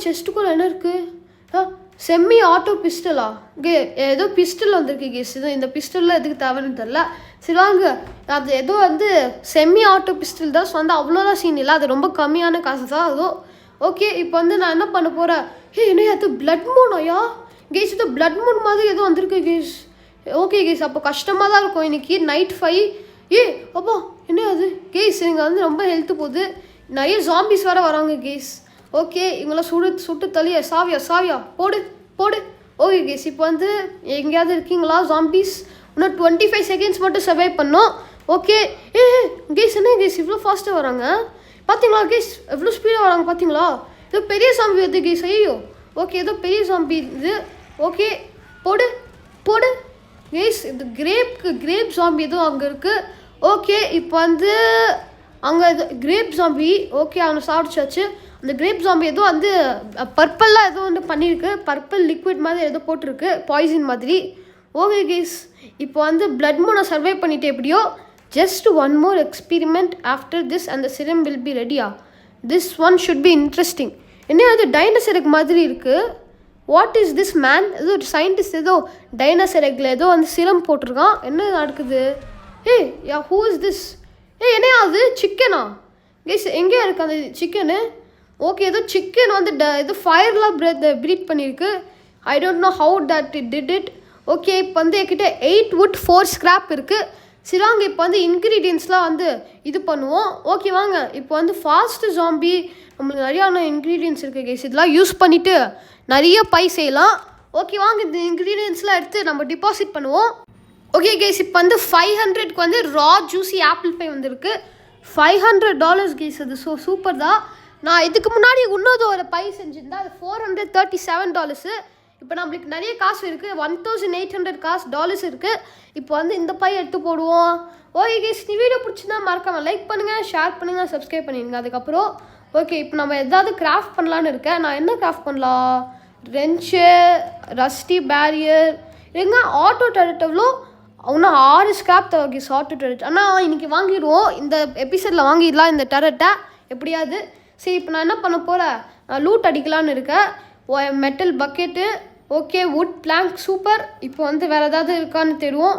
Speaker 1: செஸ்ட்டுக்குள்ளே என்ன இருக்குது, செம்மி ஆட்டோ பிஸ்டலா. ஏதோ பிஸ்டல் வந்திருக்கு கேஸ். இந்த பிஸ்டலில் எதுக்கு தேவைன்னு தெரில. சரி வாங்க, அது ஏதோ வந்து செம்மி ஆட்டோ பிஸ்டல் தான். ஸோ வந்து அவ்வளோதான் சீன் இல்லை, அது ரொம்ப கம்மியான காசு தான் அதுவும். ஓகே, இப்போ வந்து நான் என்ன பண்ண போகிறேன், என்ன அது பிளட் மூனாயா கேஸ், இது பிளட் மூன் மாதிரி ஏதோ வந்திருக்கு கேஸ். ஓகே கேஸ், அப்போ கஷ்டமாக தான் இருக்கும் இன்றைக்கி நைட் 5. அப்பா என்ன அது கேஸ், இங்கே வந்து ரொம்ப ஹெல்த்து போகுது, நிறைய ஜாம்பிஸ் வேறு வராங்க கேஸ். ஓகே, இவங்களாம் சுட்டு தள்ளிய சாவியா போடு. ஓகே கேஸ், இப்போ வந்து எங்கேயாவது இருக்கீங்களா ஜாம்பிஸ், இன்னும் 25 செகண்ட்ஸ் மட்டும் சர்வைவ் பண்ணோம். ஓகே, கேஸ் என்ன கேஸ் இவ்வளோ ஃபாஸ்ட்டாக வராங்க பார்த்தீங்களா கேஸ், எவ்வளோ ஸ்பீடாக வராங்க பார்த்தீங்களா. ஏதோ பெரிய சாம்பி வருது கேஸ். ஐயோ, ஓகே, ஏதோ பெரிய சாம்பி இது. ஓகே, போடு கேஸ், இந்த கிரேப் ஜாம்பி எதுவும் அங்கே இருக்குது. ஓகே, இப்போ வந்து அங்கே கிரேப் ஜாம்பி. ஓகே, அவனை சாப்பிடுச்சாச்சு. அந்த கிரேப் ஜாம்பி ஏதோ வந்து பர்பிளாக ஏதோ வந்து பண்ணியிருக்கு, பர்பிள் லிக்விட் மாதிரி ஏதோ போட்டிருக்கு, பாய்சன் மாதிரி. ஓகே கேஸ், இப்போ வந்து பிளட் மூனை சர்வை பண்ணிவிட்டு எப்படியோ. Just 1 more experiment after this and the serum will be ready. This one should be interesting. என்ன அது டைனோசருக்கு மாதிரி இருக்குது. வாட் இஸ் திஸ் மேன், ஏதோ ஒரு சயின்டிஸ்ட் ஏதோ டைனோசர் எக்கில் ஏதோ வந்து சிரம் போட்டிருக்கான். என்ன நடக்குது, ஹூ இஸ் திஸ். என்ன அது சிக்கனா கேஸ், எங்கேயா இருக்குது அந்த சிக்கனு. ஓகே, ஏதோ சிக்கன் வந்து ஏதோ ஃபயர்லாம் ப்ரீட் பண்ணியிருக்கு. I don't know how that it did it. Okay, இப்போ வந்து என்கிட்ட 8 wood 4 ஸ்க்ராப் இருக்குது. சரி வாங்க, இப்போ வந்து இன்க்ரீடியன்ஸ்லாம் வந்து இது பண்ணுவோம். ஓகே வாங்க, இப்போ வந்து ஃபாஸ்ட்டு ஜாம்பி நம்மளுக்கு நிறையான இன்க்ரீடியன்ஸ் இருக்குது கேஸ், இதெல்லாம் யூஸ் பண்ணிவிட்டு நிறைய பை செய்யலாம். ஓகே வாங்க, இந்த இன்க்ரீடியன்ஸ்லாம் எடுத்து நம்ம டிபாசிட் பண்ணுவோம். ஓகே கேஸ், இப்போ வந்து 500க்கு வந்து ரா ஜூஸி ஆப்பிள் பை வந்திருக்கு. $500 கேஸ், அது சூப்பர் தான். நான் இதுக்கு முன்னாடி இன்னொரு ஒரு பை செஞ்சுருந்தேன், அது $437. இப்போ நம்மளுக்கு நிறைய காசு இருக்குது, 1800 டாலர்ஸ் இருக்குது. இப்போ வந்து இந்த பை எடுத்து போடுவோம். ஓகே கேஸ், நீ வீடியோ பிடிச்சிருந்தா மறக்காமல் லைக் பண்ணுங்கள், ஷேர் பண்ணுங்கள், சப்ஸ்கிரைப் பண்ணிடுங்க. அதுக்கப்புறம் ஓகே, இப்போ நம்ம எதாவது கிராஃப்ட் பண்ணலான்னு இருக்கேன். நான் என்ன கிராஃப்ட் பண்ணலாம், ரென்ச்சு, ரஸ்டி பேரியர், எங்க ஆட்டோ டெரட் எவ்வளோ, இன்னும் 6 ஸ்கிராப் தேவை கேஸ் ஆட்டோ டெரட். ஆனால் இன்றைக்கி வாங்கிடுவோம், இந்த எபிசோடில் வாங்கிடலாம் இந்த டெரட்டை எப்படியாவது. சரி, இப்போ நான் என்ன பண்ண போகிறேன், நான் லூட் அடிக்கலான்னு இருக்கேன். Metal bucket, okay, wood plank, super. இப்போ வந்து வேறு ஏதாவது இருக்கான்னு தெரியும்.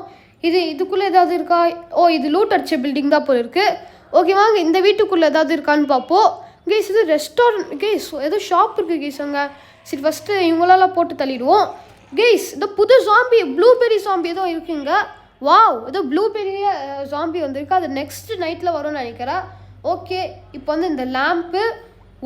Speaker 1: இதுக்குள்ளே ஏதாவது இருக்கா, இது லூட் அடிச்ச பில்டிங் தான் போல இருக்குது. ஓகே வாங்க, இந்த வீட்டுக்குள்ளே ஏதாவது இருக்கான்னு பார்ப்போம். கேஸ், இது ரெஸ்டாரண்ட் கேஸ், ஏதோ ஷாப் இருக்குது கேஸ் அங்கே. சரி, ஃபஸ்ட்டு இவங்களால போட்டு தள்ளிடுவோம். கேஸ், இந்த புது ஜாம்பி ப்ளூபெரி ஜாம்பி ஏதோ இருக்குங்க. வாவ், ஏதோ ப்ளூ பெரிய ஜாம்பி வந்திருக்கு. அது நெக்ஸ்ட் நைட்டில் வரும்னு நினைக்கிறேன். ஓகே, இப்போ வந்து இந்த lamp,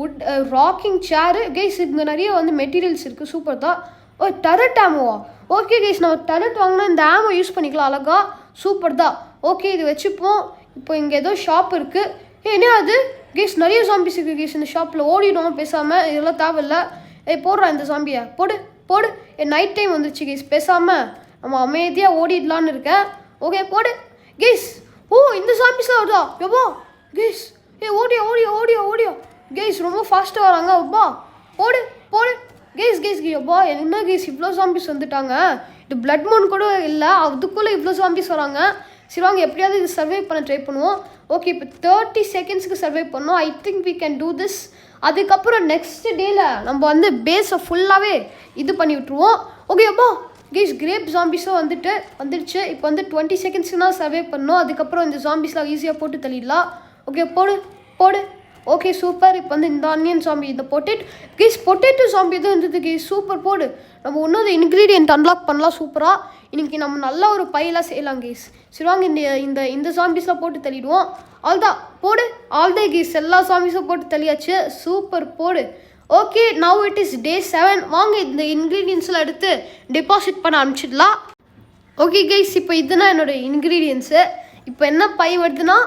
Speaker 1: would, rocking chair guys, இங்கே நிறைய வந்து மெட்டீரியல்ஸ் இருக்குது. சூப்பர் தான். ஓ, டரட் ஆமோவா? ஓகே கைஸ், நம்ம டரட் வாங்கினா இந்த ஆமோ யூஸ் பண்ணிக்கலாம் அழகா. சூப்பர் தான். ஓகே, இது வச்சுப்போம். இப்போ இங்கே ஏதோ ஷாப் இருக்குது. என்ன அது கைஸ்? நிறைய ஜாம்பிஸ் இருக்குது கைஸ் இந்த ஷாப்பில். ஓடிடும் பேசாமல், இதெல்லாம் தேவையில்லை. போடுறா இந்த ஜாம்பியை, போடு போடு. நைட் டைம் வந்துருச்சு கைஸ், பேசாமல் நம்ம அமைதியாக ஓடிடலான்னு இருக்கேன். ஓகே போடு கைஸ். ஓ, இந்த ஜாம்பிஸ்லாம் வருதா? எப்போ கைஸ்? ஓடியா ஓடியா ஓடியா ஓடியா கைஸ், ரொம்ப ஃபாஸ்ட்டாக வராங்க. அப்பா போடு போடு கைஸ் கைஸ். அப்பா என்ன கைஸ் இவ்வளோ ஜாம்பிஸ் வந்துட்டாங்க? இது பிளட் மூன் கூட இல்லை, அதுக்குள்ளே இவ்வளோ ஜாம்பிஸ் வராங்க. சரி வாங்க, எப்படியாவது இது சர்வை பண்ண ட்ரை பண்ணுவோம். ஓகே, இப்போ 30 செகண்ட்ஸ்க்கு சர்வை பண்ணோம். I think we can do this. அதுக்கப்புறம் நெக்ஸ்ட் டேல நம்ம வந்து பேஸை ஃபுல்லாகவே இது பண்ணி விட்டுருவோம். ஓகே அப்பா கைஸ், கிரேப் ஜாம்பிஸும் வந்துடுச்சு. இப்போ வந்து 20 செகண்ட்ஸ்க்கு தான் சர்வே பண்ணோம். அதுக்கப்புறம் இந்த ஜாம்பிஸ்லாம் ஈஸியாக போட்டு தள்ளிடலாம். ஓகே போடு போடு. Okay super. இப்போ வந்து இந்த ஆனியன் ஜாம்பி, இந்த பொட்டேட்டோ ஜாம்பி தான் இருந்தது கைஸ். சூப்பர் போடு. நம்ம இன்னொரு இன்க்ரீடியன்ட் அன்லாக் பண்ணலாம் சூப்பராக. இன்றைக்கி நம்ம நல்ல ஒரு பையெல்லாம் செய்யலாம் கைஸ். சரி வாங்க, இந்த இந்த ஜாம்பிஸ்லாம் போட்டு தள்ளிடுவோம். ஆல்தான் போடு. ஆல்தே கைஸ், எல்லா ஜாம்பிஸும் போட்டு தள்ளியாச்சு. சூப்பர் போடு. ஓகே, நவ் இட் இஸ் டே 7. வாங்க இந்த இன்க்ரீடியன்ஸ்லாம் எடுத்து டெபாசிட் பண்ண ஆரம்பிச்சிடலாம். ஓகே கைஸ், இப்போ இதுதான் என்னோடய இன்க்ரீடியன்ஸு. இப்போ என்ன பை வருதுன்னா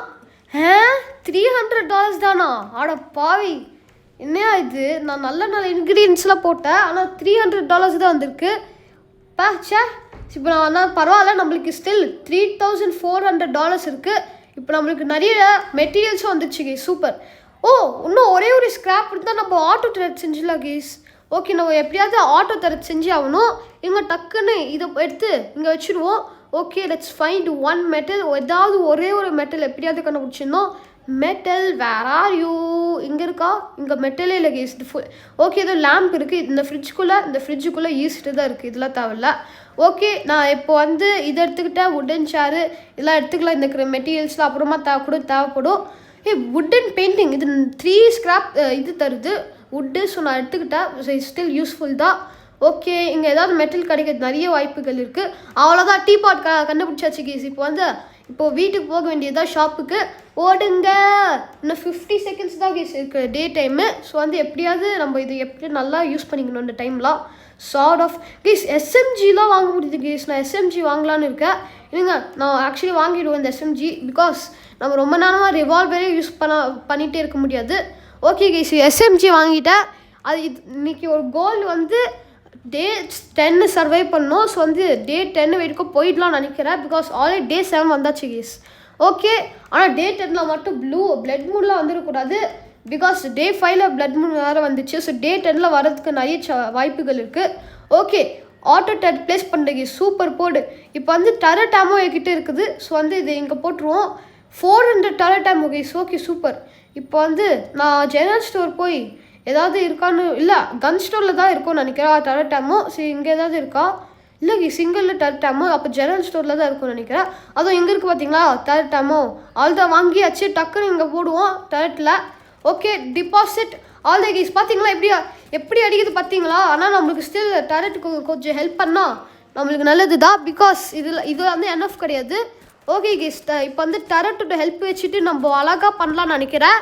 Speaker 1: $300 தானா? ஆட பாவி, என்னையா இது? நான் நல்ல இன்க்ரீடியன்ஸ்லாம் போட்டேன், ஆனால் $300 தான் வந்திருக்கு. பாச்சா, இப்போ நான் பரவாயில்ல, நம்மளுக்கு ஸ்டில் $3,400 இருக்குது. இப்போ நம்மளுக்கு நிறைய மெட்டீரியல்ஸும் வந்துடுச்சு கைஸ். சூப்பர். ஓ, இன்னும் ஒரே ஒரு ஸ்க்ராப் இருந்தால் நம்ம ஆட்டோ டெரட் செஞ்சிடலாம் கைஸ். ஓகே, நம்ம எப்படியாவது ஆட்டோ டெரட் செஞ்சு ஆகணும். இங்கே டக்குன்னு இதை எடுத்து இங்கே வச்சுருவோம். Okay, let's find one metal. ஏதாவது ஒரே ஒரு மெட்டல் எப்படியாவது கண்டுபிடிச்சிருந்தோம். Metal where are you? இங்கே இருக்கா? இங்கே மெட்டலே இல்லை கைஸ். ஓகே, ஏதோ லேம்ப் இருக்குது. இந்த ஃப்ரிட்ஜுக்குள்ளே ஈஸ்ட்டு தான் இருக்குது. இதெல்லாம் தேவையில்ல. ஓகே, நான் இப்போ வந்து இதை எடுத்துக்கிட்டேன். வுட்டன் சேரு இதெல்லாம் எடுத்துக்கலாம். இந்த மெட்டீரியல்ஸ்லாம் அப்புறமா தேவைப்படும். வுட்டன் பெயிண்டிங், இது 3 ஸ்க்ராப் இது தருது வுட்டு. ஸோ நான் எடுத்துக்கிட்டேன். ஸ்டில் யூஸ்ஃபுல் தான். ஓகே, இங்கே ஏதாவது மெட்டல் கிடைக்கிறது நிறைய வாய்ப்புகள் இருக்குது. அவ்வளோதான், டீ பாட் கண்டுபிடிச்சாச்சு கேஸ். இப்போ வீட்டுக்கு போக வேண்டியதா ஷாப்புக்கு. ஓடுங்க, இன்னும் 50 செகண்ட்ஸ் தான் கேஸ் இருக்குது டே டைமு. ஸோ வந்து எப்படியாவது நம்ம இது எப்படி நல்லா யூஸ் பண்ணிக்கணும் இந்த டைம்லாம். சார்ட் ஆஃப் கேஸ் எஸ்எம்ஜிலாம் வாங்க முடியுது கேஸ். நான் எஸ்எம்ஜி வாங்கலான்னு இருக்கேன். இல்லைங்க, நான் ஆக்சுவலி வாங்கிடுவேன் இந்த எஸ்எம்ஜி. பிகாஸ் நம்ம ரொம்ப நேரமாக ரிவால்வரே யூஸ் பண்ணிகிட்டே இருக்க முடியாது. ஓகே கேஸ், எஸ்எம்ஜி வாங்கிட்டேன். அது இன்னைக்கு ஒரு கோல் வந்து டே 10 சர்வை பண்ணோம். ஸோ வந்து டே 10 வரைக்கும் போயிடலாம்னு நினைக்கிறேன். பிகாஸ் ஆல்ரெடி டே 7 வந்தாச்சு கேஸ். ஓகே, ஆனால் டே 10ல் மட்டும் பிளட் மூன்லாம் வந்துடக்கூடாது. பிகாஸ் டே 5ல் பிளட் மூன் வேறு வந்துச்சு. ஸோ டே 10ல் வரதுக்கு நிறைய வாய்ப்புகள் இருக்குது. ஓகே, ஆட்டோ டெட் ப்ளேஸ் பண்ணுறீங்க. சூப்பர் போடு. இப்போ வந்து டரட் ஆமோ என்கிட்ட இருக்குது. ஸோ வந்து இது இங்கே போட்டுருவோம். 400 டரட் ஆமோ கைஸ். Okay super. இப்போ வந்து நான் ஜெனரல் ஸ்டோர் போய் ஏதாவது இருக்கான்னு, இல்லை கன் ஸ்டோரில் தான் இருக்கும்னு நினைக்கிறேன் டரட் ஆமோ. சரி, இங்கே ஏதாவது இருக்கா? இல்லை சிங்கிளில் டரட் ஆமோ. அப்போ ஜெனரல் ஸ்டோரில் தான் இருக்கும்னு நினைக்கிறேன். அதுவும் இங்கே இருக்குது பார்த்தீங்களா டரட் ஆமோ. ஆல்தான் வாங்கியாச்சு. டக்குன்னு இங்கே போடுவோம் டரட்டில். Okay, deposit all the guys. பார்த்தீங்களா எப்படி அடிக்குது பார்த்தீங்களா? ஆனால் நம்மளுக்கு ஸ்டில் டரட்டுக்கு கொஞ்சம் ஹெல்ப் பண்ணால் நம்மளுக்கு நல்லது தான். பிகாஸ் இது வந்து என்எஃப் கிடையாது. ஓகே கைஸ், இப்போ வந்து டரட்டோட ஹெல்ப் வச்சுட்டு நம்ம அழகாக பண்ணலான்னு நினைக்கிறேன்.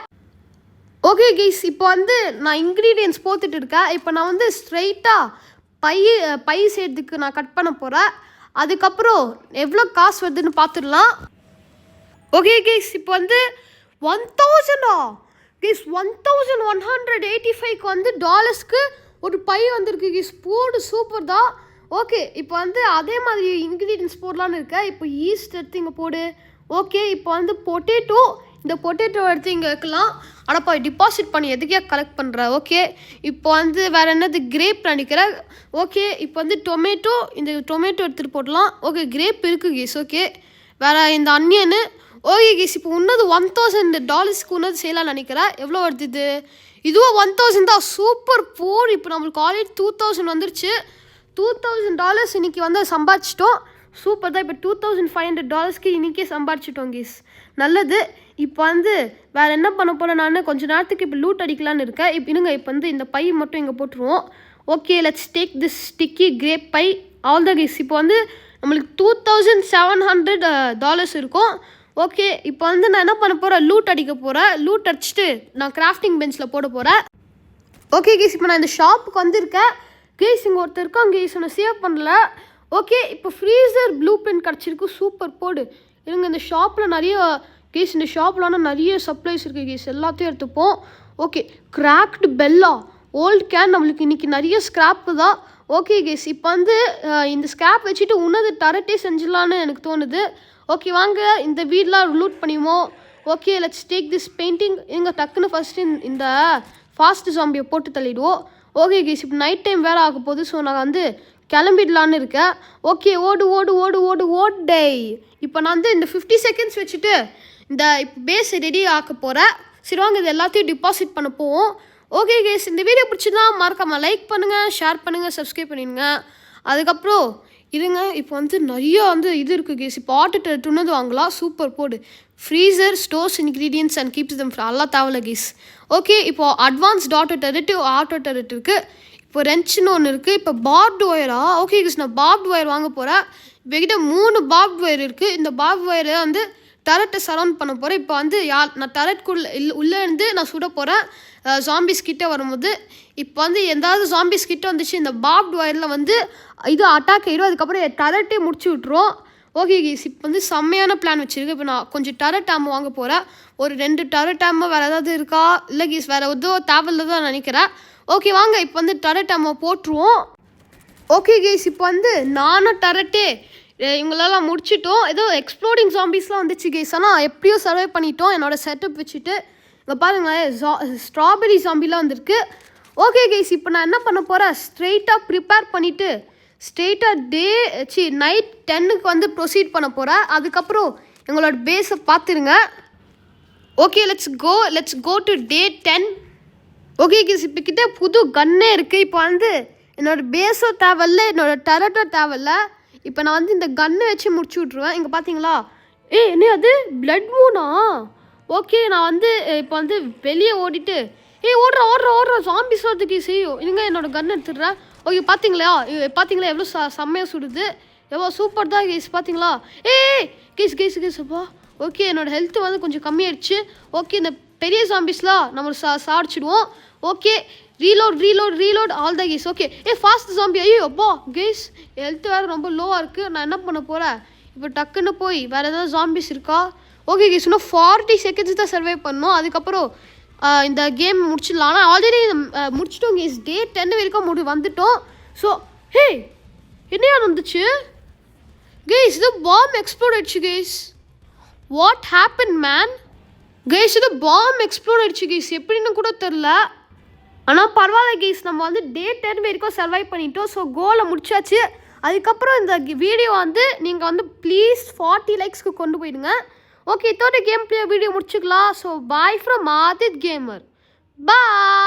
Speaker 1: ஓகே கைஸ், இப்போ வந்து நான் இன்க்ரீடியன்ஸ் போட்டுட்டு இருக்கேன். இப்போ நான் வந்து ஸ்ட்ரைட்டாக பை செய்கிறதுக்கு நான் கட் பண்ண போகிறேன். அதுக்கப்புறம் எவ்வளோ காசு வருதுன்னு பார்த்துடலாம். ஓகே கைஸ், இப்போ வந்து 1000 கைஸ், 1185க்கு வந்து டாலர்ஸ்க்கு ஒரு பை வந்திருக்கு கைஸ். போடு, சூப்பர் தான். ஓகே, இப்போ வந்து அதே மாதிரி இன்க்ரீடியன்ஸ் போடலான்னு இருக்கேன். இப்போ ஈஸ்ட் எடுத்து இங்கே போடு. ஓகே, இப்போ வந்து பொட்டேட்டோ, இந்த பொட்டேட்டோ எடுத்து இங்கே வைக்கலாம். ஆனாப்பா டிபாசிட் பண்ணி எதுக்கே கலெக்ட் பண்ணுறேன். ஓகே, இப்போ வந்து வேறு என்னது கிரேப் நினைக்கிறேன். ஓகே, இப்போ வந்து இந்த டொமேட்டோ எடுத்துகிட்டு போடலாம். ஓகே, கிரேப் இருக்குது கேஸ். ஓகே, வேறு இந்த அன்னியனு. ஓகே கேஸ், இப்போ இன்னது $1000 இன்னது செய்யலாம்னு நினைக்கிறேன். எவ்வளோ வருது இதுவும் 1000 தான். சூப்பர் போர். இப்போ நம்மளுக்கு ஆல்ரெடி 2000 வந்துருச்சு. $2000 இன்றைக்கி வந்து சம்பாதிச்சிட்டோம். சூப்பர் தான். இப்போ $2500 இன்றைக்கே சம்பாதிச்சிட்டோம் கேஸ். நல்லது. இப்போ வந்து வேறு என்ன பண்ண போகிறேன் நான் கொஞ்சம் நேரத்துக்கு இப்போ லூட் அடிக்கலான்னு இருக்கேன். இப்போ வந்து இந்த பை மட்டும் இங்கே போட்டுருவோம். Okay, let's take this sticky grape pie all the guys. இப்போ வந்து நம்மளுக்கு $2700 இருக்கும். ஓகே, இப்போ வந்து நான் என்ன பண்ண போகிறேன், லூட் அடிக்க போகிறேன். லூட் அடிச்சுட்டு நான் கிராஃப்டிங் பெஞ்சில் போட போகிறேன். ஓகே கேஸ், இப்போ நான் இந்த ஷாப்புக்கு வந்திருக்கேன். கேஸ் இங்கே ஒருத்தர் இருக்கான் கேஸ், நான் சேவ் பண்ணல. ஓகே, இப்போ ஃப்ரீசர் ப்ளூ பிரிண்ட் கிடச்சிருக்கு. சூப்பர், போடு. இருங்க, இந்த ஷாப்பில் நிறைய கேஸ், இந்த ஷாப்லாம் நிறைய சப்ளைஸ் இருக்குது கேஸ், எல்லாத்தையும் எடுத்துப்போம். Okay, cracked Bella old can, நம்மளுக்கு இன்றைக்கி நிறைய ஸ்க்ராப்பு தான். ஓகே கேஸ், இப்போ வந்து இந்த ஸ்க்ராப் வச்சுட்டு உன்னது டரட்டே செஞ்சிடலான்னு எனக்கு தோணுது. ஓகே வாங்க, இந்த வீடெலாம் லூட் பண்ணிடுவோம். Okay, let's take this painting. எங்க டக்குன்னு ஃபஸ்ட்டு இந்த ஃபாஸ்ட் ஜாம்பியை போட்டு தள்ளிடுவோம். ஓகே கேஸ், இப்போ நைட் டைம் வேறு ஆக போகுது. ஸோ நான் வந்து கிளம்பிடலான்னு இருக்கேன். ஓகே, ஓடு ஓடு ஓடு ஓடு ஓடே. இப்போ நான் வந்து இந்த 50 செகண்ட்ஸ் வச்சுட்டு இந்த இப்போ பேஸ் ரெடி ஆக்க போகிறேன். சரி வாங்க, இது எல்லாத்தையும் டிபாசிட் பண்ண போவோம். ஓகே கேஸ், இந்த வீடியோ பிடிச்சிருந்தா மறக்காமல் லைக் பண்ணுங்கள், ஷேர் பண்ணுங்கள், சப்ஸ்கிரைப் பண்ணிடுங்க. அதுக்கப்புறம் இருங்க, இப்போ வந்து நிறைய வந்து இது இருக்குது கேஸ். இப்போ ஆட்டோ துணது வாங்கலாம். சூப்பர், போடு. Freezer stores ingredients and keeps them எல்லாம் தேவையில்ல கேஸ். ஓகே, இப்போது அட்வான்ஸ்ட் ஆட்டோ டெரட் இருக்குது. இப்போ ரென்ச்னு ஒன்று இருக்குது. இப்போ பார்ப்டு ஒயரா? ஓகே கேஸ், நான் பார்ப்டு ஒயர் வாங்க போகிறேன். இப்போ கிட்ட 3 பார்ப்டு ஒயர் இருக்குது. இந்த பார்ப்டு ஒயரை வந்து டரட்டை சரவுண்ட் பண்ண போகிறேன். இப்போ வந்து நான் டரட்குள்ளே உள்ளே இருந்து நான் சுட போகிறேன் ஜாம்பிஸ் கிட்டே வரும்போது. இப்போ வந்து எந்தாவது ஜாம்பிஸ் கிட்டே வந்துச்சு, இந்த பார்ப்டு ஒயரில் வந்து இது அட்டாக் ஆகிடும். அதுக்கப்புறம் டரட்டே முடிச்சு விட்ருவோம். ஓகே கேஸ், இப்போ வந்து செம்மையான பிளான் வச்சுருக்கு. இப்போ நான் கொஞ்சம் டரட் ஆமோ வாங்க போகிறேன். ஒரு 2 டரட் ஆமோ வேறு ஏதாவது இருக்கா? இல்லை கேஸ், வேறு எதுவும் தேவையில்லை தான் நினைக்கிறேன். ஓகே வாங்க, இப்போ வந்து டரட் ஆமோ போட்டுருவோம். ஓகே கேஸ், இப்போ வந்து நானும் டரட்டே இவங்களெல்லாம் முடிச்சிட்டோம். ஏதோ எக்ஸ்ப்ளோடிங் ஜாம்பிஸ்லாம் வந்துச்சு கேஸ், ஆனால் எப்படியோ சர்வை பண்ணிட்டோம் என்னோடய செட்டப் வச்சுட்டு. இங்கே பாருங்களேன், ஸ்ட்ராபெரி ஜாம்பிலாம் வந்திருக்கு. ஓகே கேஸ், இப்போ நான் என்ன பண்ண போகிறேன், ஸ்ட்ரெயிட்டாக ப்ரிப்பேர் பண்ணிவிட்டு ஸ்ட்ரெயிட்டாக நைட் 10க்கு வந்து ப்ரொசீட் பண்ண போகிறேன். அதுக்கப்புறம் எங்களோட பேஸை பார்த்துருங்க. Okay, let's go to day 10. Okay guys, இப்போ கிட்டே புது கன்னே இருக்குது. இப்போ வந்து என்னோடய பேஸோ தேவையில்ல, என்னோடய டரட்டோ தேவையில்ல. இப்போ நான் வந்து இந்த கன்னை வச்சு முடிச்சு விட்ருவேன். இங்கே பார்த்தீங்களா, என்ன அது பிளட் மூனா? ஓகே, நான் வந்து இப்போ வந்து வெளியே ஓடிட்டு ஓடுற ஜாம்பிஸ் வரதுக்கு செய்யும். இதுங்க என்னோடய கன் எடுத்துடுறேன். ஓகே, பார்த்தீங்களா எவ்வளோ செம்மையாக சுடுது, எவ்வளோ சூப்பர் தான் கேஸ். பார்த்தீங்களா? கேஸப்பா. ஓகே, என்னோடய ஹெல்த்து வந்து கொஞ்சம் கம்மியாயிடுச்சு. ஓகே, இந்த பெரிய ஜாம்பிஸ்லாம் நம்ம சாடிச்சிடுவோம். Okay, reload all the guys. Okay, fast zombie. ஐயோ அப்பா கேஸ், ஹெல்த் வேறு ரொம்ப லோவாக இருக்குது. நான் என்ன பண்ண போகிறேன், இப்போ டக்குன்னு போய் வேறு ஏதாவது ஜாம்பிஸ் இருக்கா? ஓகே கேஸ், இன்னும் 40 செகண்ட்ஸ் தான் சர்வை பண்ணோம். அதுக்கப்புறம் இந்த கேம் முடிச்சிடலாம். ஆனால் ஆல்ரெடி முடிச்சிட்டோம் கேஸ். டே 10 வரைக்கும் வந்துட்டோம். ஸோ என்னையா வந்துச்சு கேஸ்? இது பாம் எக்ஸ்ப்ளோட் ஆயிடுச்சு guys. What happen man? Guys, இது பாம் எக்ஸ்ப்ளோட் ஆயிடுச்சு கேஸ், எப்படின்னு கூட தெரில. ஆனால் பரவாயில்ல கேஸ், நம்ம வந்து டே 10 வரைக்கும் சர்வை பண்ணிட்டோம். ஸோ கோலை முடிச்சாச்சு. அதுக்கப்புறம் இந்த வீடியோ வந்து நீங்கள் வந்து ப்ளீஸ் 40 லைக்ஸ்க்கு கொண்டு போயிடுங்க. ஓகே, இதோட கேம் பிளே வீடியோ முடிச்சுக்கலாம். So bye from Aadith gamer. Bye.